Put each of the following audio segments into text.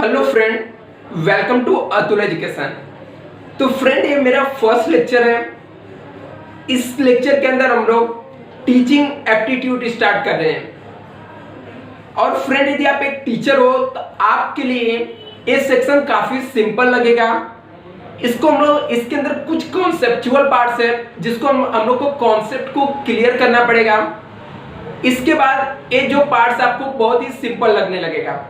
Hello friend, welcome to Atul education. तो friend, ये मेरा फर्स्ट लेक्चर है। इस लेक्चर के अंदर हम लोग टीचिंग एप्टीट्यूड स्टार्ट कर रहे हैं। और फ्रेंड, यदि आप एक टीचर हो तो आपके लिए ये सेक्शन काफी सिंपल लगेगा। इसको हम लोग इसके अंदर कुछ कॉन्सेप्चुअल पार्ट्स है जिसको हम लोग को कॉन्सेप्ट को क्लियर करना पड़ेगा। इसके बाद ये जो पार्ट्स आपको बहुत ही सिंपल लगने लगेगा।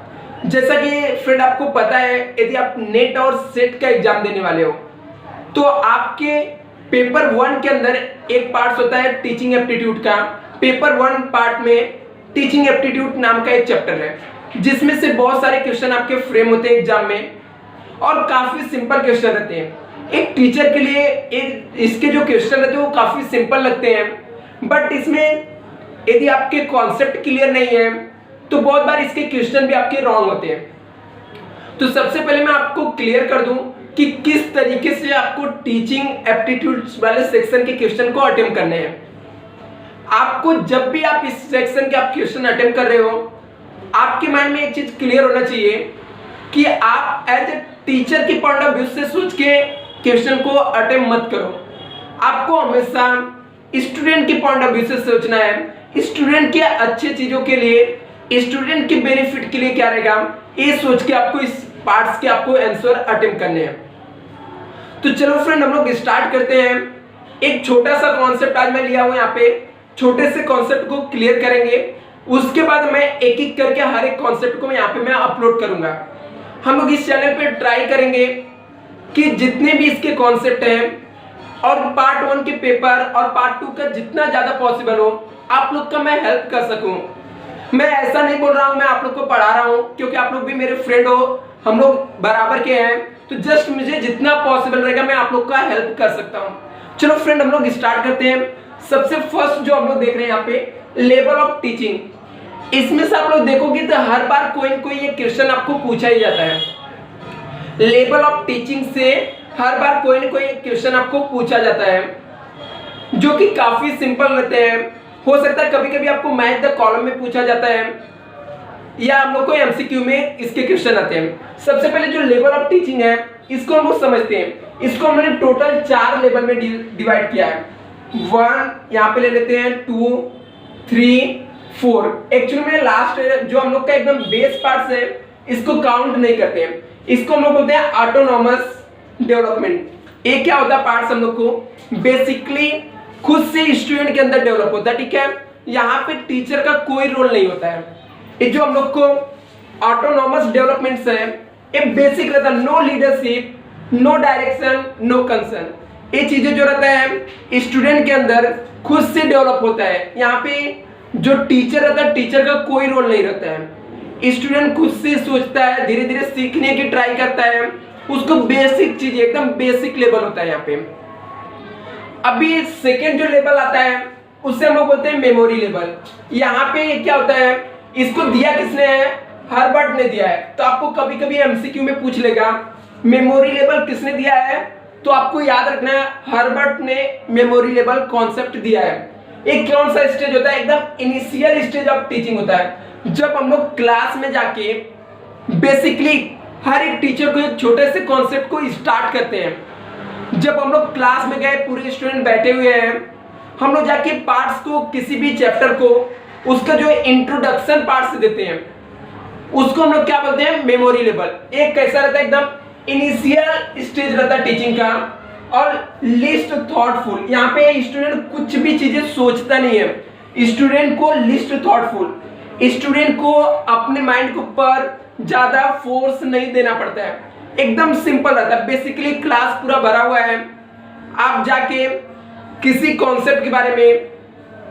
जैसा कि फ्रेंड आपको पता है, यदि आप नेट और सेट का एग्जाम देने वाले हो तो आपके पेपर 1 के अंदर एक पार्ट होता है टीचिंग एप्टीट्यूड का। पेपर 1 पार्ट में टीचिंग एप्टीट्यूड नाम का एक चैप्टर है जिसमें से बहुत सारे क्वेश्चन आपके फ्रेम होते हैं एग्जाम में और काफी सिंपल क्वेश्चन रहते हैं। एक टीचर के लिए इसके जो क्वेश्चन रहते हैं वो काफी सिंपल लगते हैं, बट इसमें यदि आपके कॉन्सेप्ट क्लियर नहीं है तो बहुत बार इसके क्वेश्चन भी आपके रॉन्ग होते हैं। तो सबसे पहले मैं आपको क्लियर कर दूं कि किस तरीके से आपको टीचिंग एप्टीट्यूड्स वाले सेक्शन के क्वेश्चन को अटेम्प्ट करने हैं। आपको जब भी आप इस सेक्शन के आप क्वेश्चन अटेम्प्ट कर रहे हो, आपके माइंड में एक चीज क्लियर होना चाहिए कि आप एज ए टीचर की पॉइंट ऑफ व्यू से सोच के क्वेश्चन को अटेम्प्ट मत करो। आपको हमेशा स्टूडेंट की पॉइंट ऑफ व्यू से सोचना है। स्टूडेंट के अच्छे चीजों के लिए, स्टूडेंट के बेनिफिट के लिए क्या रहेगा, ये सोच के आपको इस पार्ट्स के आपको आंसर अटेम्प्ट करने हैं। तो चलो फ्रेंड, हम लोग स्टार्ट करते हैं। एक छोटा सा कॉन्सेप्ट आज मैं लिया हूं, यहाँ पे छोटे से कॉन्सेप्ट को क्लियर करेंगे। उसके बाद मैं एक एक करके हर एक कॉन्सेप्ट को यहाँ पे मैं अपलोड करूंगा। हम लोग इस चैनल पे ट्राई करेंगे कि जितने भी इसके कॉन्सेप्ट हैं और पार्ट 1 के पेपर और पार्ट 2 का जितना ज्यादा पॉसिबल हो आप लोग का मैं हेल्प कर सकूं। मैं ऐसा नहीं बोल रहा हूं मैं आप लोग को पढ़ा रहा हूं, क्योंकि आप लोग भी मेरे फ्रेंड हो, हम लोग बराबर के हैं। तो जस्ट मुझे जितना पॉसिबल रहेगा मैं आप लोग का हेल्प कर सकता हूं। चलो फ्रेंड, हम लोग स्टार्ट करते हैं। सबसे फर्स्ट जो हम लोग देख रहे हैं यहाँ पे, लेवल ऑफ टीचिंग। इसमें से आप लोग देखोगे तो हर बार कोई न कोई ये क्वेश्चन आपको पूछा ही जाता है। लेवल ऑफ टीचिंग से हर बार कोई न कोई क्वेश्चन आपको पूछा जाता है जो कि काफी सिंपल रहते हैं। हो सकता है कभी कभी आपको मैथ द कॉलम में पूछा जाता है या हम लोग को एमसीक्यू में इसके क्वेश्चन आते हैं। सबसे पहले जो लेवल ऑफ टीचिंग है इसको हम लोग समझते हैं। इसको हमने टोटल 4 लेवल में डिवाइड किया है। 1 यहाँ पे ले लेते हैं, 2, 3, 4। एक्चुअली में लास्ट जो हम लोग का एकदम बेस पार्ट है इसको काउंट नहीं करते हैं। इसको हम लोग बोलते हैं ऑटोनॉमस डेवलपमेंट। ये क्या होता है पार्ट्स हम लोग को बेसिकली खुद से स्टूडेंट के अंदर डेवलप होता है। ठीक है, यहाँ पे टीचर का कोई रोल नहीं होता है। ये जो हम लोग को ऑटोनॉमस डेवलपमेंट है ये बेसिक रहता है। No leadership, no direction, no concern. ये चीजें जो रहता है स्टूडेंट के अंदर खुद से डेवलप होता है। यहाँ पे जो टीचर रहता है, टीचर का कोई रोल नहीं रहता है। स्टूडेंट खुद से सोचता है, धीरे धीरे सीखने की ट्राई करता है। उसको बेसिक चीज, एकदम बेसिक लेवल होता है यहाँ पे। अभी सेकेंड जो लेवल आता है उससे हम लोग बोलते हैं मेमोरी लेवल। यहाँ पे क्या होता है, इसको दिया किसने है, हर्बर्ट ने दिया है। तो आपको कभी कभी एमसीक्यू में पूछ लेगा मेमोरी लेवल किसने दिया है, तो आपको याद रखना है हर्बर्ट ने मेमोरी लेवल कॉन्सेप्ट दिया है। एक कौन सा स्टेज होता है, एकदम इनिशियल स्टेज ऑफ टीचिंग होता है। जब हम लोग क्लास में जाके बेसिकली हर एक टीचर को एक छोटे से कॉन्सेप्ट को स्टार्ट करते हैं। जब हम लोग क्लास में गए, पूरे स्टूडेंट बैठे हुए हैं, हम लोग जाके पार्ट्स को, किसी भी चैप्टर को उसका जो इंट्रोडक्शन पार्ट्स देते हैं उसको हम लोग क्या बोलते हैं, मेमोरी लेवल। एक कैसा रहता है, एकदम इनिशियल स्टेज रहता है टीचिंग का और लिस्ट थॉटफुल। यहाँ पे स्टूडेंट कुछ भी चीजें सोचता नहीं है। स्टूडेंट को लिस्ट थॉटफुल, स्टूडेंट को अपने माइंड के ऊपर ज्यादा फोर्स नहीं देना पड़ता है। एकदम सिंपल रहता है। बेसिकली क्लास पूरा भरा हुआ है, आप जाके किसी कॉन्सेप्ट के बारे में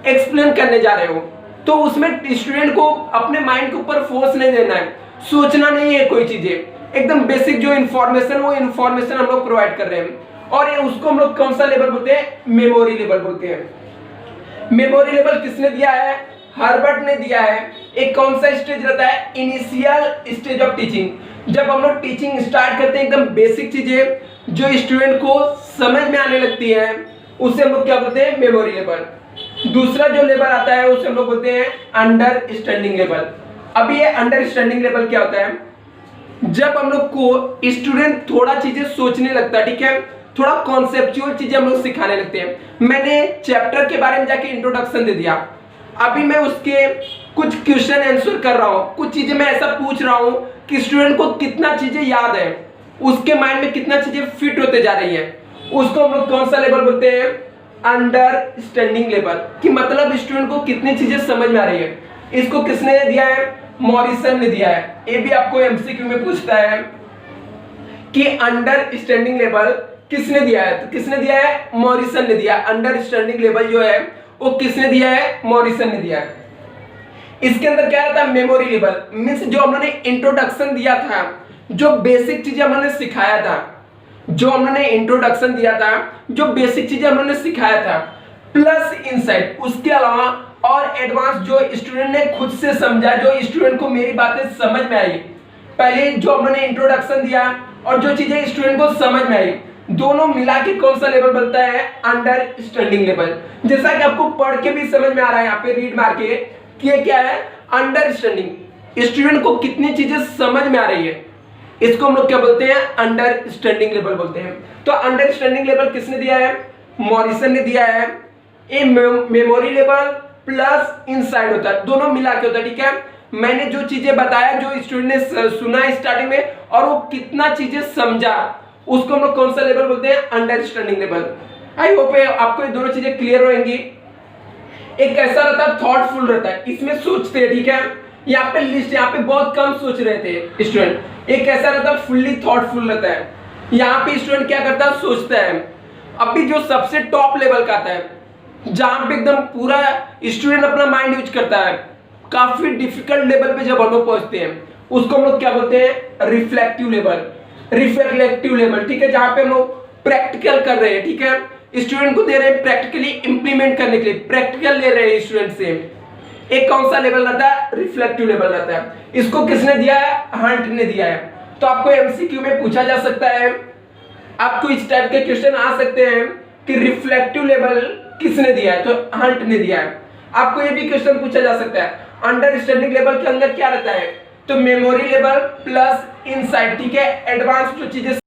एक्सप्लेन करने जा रहे हो तो उसमें स्टूडेंट को अपने माइंड के ऊपर फोर्स नहीं देना है, सोचना नहीं है कोई चीजें। एकदम बेसिक जो इन्फॉर्मेशन वो इन्फॉर्मेशन हम लोग प्रोवाइड कर रहे हैं और ये उसको हम लोग कौन सा लेवल बोलते हैं, मेमोरी लेवल बोलते हैं। मेमोरी लेवल किसने दिया है, हर्बर्ट ने दिया है। एक कौन सा स्टेज रहता है, इनिशियल स्टेज ऑफ टीचिंग। जब हम लोग टीचिंग स्टार्ट करते हैं, एकदम बेसिक चीजें जो स्टूडेंट को समझ में आने लगती है उसे हम लोग क्या बोलते हैं, मेमोरी लेवल। दूसरा जो लेवल आता है उसे हम लोग बोलते हैं अंडरस्टैंडिंग लेवल। अब ये अंडरस्टैंडिंग लेवल क्या होता है, जब हम लोग को स्टूडेंट थोड़ा चीजें सोचने लगता है, ठीक है, थोड़ा कॉन्सेप्चुअल चीजें हम लोग सिखाने लगते हैं। मैंने चैप्टर के बारे में जाके इंट्रोडक्शन दे दिया, अभी मैं उसके कुछ क्वेश्चन आंसर कर रहा हूँ, कुछ चीजें मैं ऐसा पूछ रहा हूँ कि स्टूडेंट को कितना चीजें याद है, उसके माइंड में कितना चीजें फिट होते जा रही है, उसको हम लोग कौन सा लेवल बोलते हैं? Understanding level. कि मतलब स्टूडेंट को कितनी चीजें समझ में आ रही है। इसको किसने दिया है? मॉरिसन ने दिया है। ये भी आपको एमसीक्यू में पूछता है कि अंडरस्टैंडिंग लेवल किसने दिया है, तो किसने दिया है? मॉरिसन ने दिया। अंडरस्टैंडिंग लेवल जो है वो किसने दिया है? मॉरिसन ने दिया है। इसके अंदर क्या था? Memory level. मींस जो हमने इंट्रोडक्शन दिया था, जो बेसिक चीजें हमने सिखाया था, जो हमने इंट्रोडक्शन दिया था, जो बेसिक चीजें हमने सिखाया था, प्लस इनसाइट, उसके अलावा और एडवांस जो स्टूडेंट ने खुद से समझा, जो स्टूडेंट को मेरी बातें समझ में आई, पहले जो हमने इंट्रोडक्शन दिया और जो चीजें स्टूडेंट को समझ में आई, दोनों मिला के कौन सा लेवल बनता है? Understanding level. जैसा कि आपको पढ़ के भी समझ में आ रहा है यहाँ पे रीड मार के कि ये क्या है? अंडरस्टैंडिंग। स्टूडेंट को कितनी चीजें समझ में आ रही है, इसको हम लोग क्या बोलते हैं? अंडरस्टैंडिंग लेवल बोलते हैं। तो अंडरस्टैंडिंग लेवल किसने दिया है? मॉरिसन ने दिया है। ये मेमोरी लेवल प्लस इनसाइड होता है, दोनों मिला के होता है, ठीक है। मैंने जो चीजें बताया, जो स्टूडेंट ने सुना स्टार्टिंग में और वो कितना चीजें समझा, उसको हम लोग कौन सा लेवल बोलते हैं? Understanding level. आई होप आपको ये दोनों चीजें क्लियर होंगी। एक कैसा रहता है? थॉटफुल रहता है, इसमें सोचते हैं, ठीक है। यहाँ पे लिस्ट, यहाँ पे बहुत कम सोच रहे थे स्टूडेंट। एक कैसा रहता है? फुल्ली थॉटफुल रहता है। यहाँ पे स्टूडेंट क्या करता है? सोचता है। अभी जो सबसे टॉप लेवल का आता है, जहां पे एकदम पूरा स्टूडेंट अपना माइंड यूज करता है, काफी डिफिकल्ट लेवल पे जब हम लोग पहुंचते हैं, उसको हम लोग क्या बोलते हैं? Reflective level. रिफ्लेक्टिव लेवल, ठीक है, जहां पे हम लोग प्रैक्टिकल कर रहे हैं, ठीक है, स्टूडेंट को दे रहे हैं प्रैक्टिकली इंप्लीमेंट करने के लिए, प्रैक्टिकल ले रहे हैं स्टूडेंट से। एक कौन सा लेवल रहता है? रिफ्लेक्टिव लेवल रहता है। इसको किसने दिया है? हंट ने दिया है। तो आपको एमसीक्यू में पूछा जा सकता है, आपको इस टाइप के क्वेश्चन आ सकते हैं कि रिफ्लेक्टिव लेवल किसने दिया है? तो हंट ने दिया है। आपको ये भी क्वेश्चन पूछा जा सकता है, अंडरस्टैंडिंग लेवल के अंदर क्या रहता है? तो मेमोरी लेवल प्लस इनसाइट, ठीक है, एडवांस जो चीजें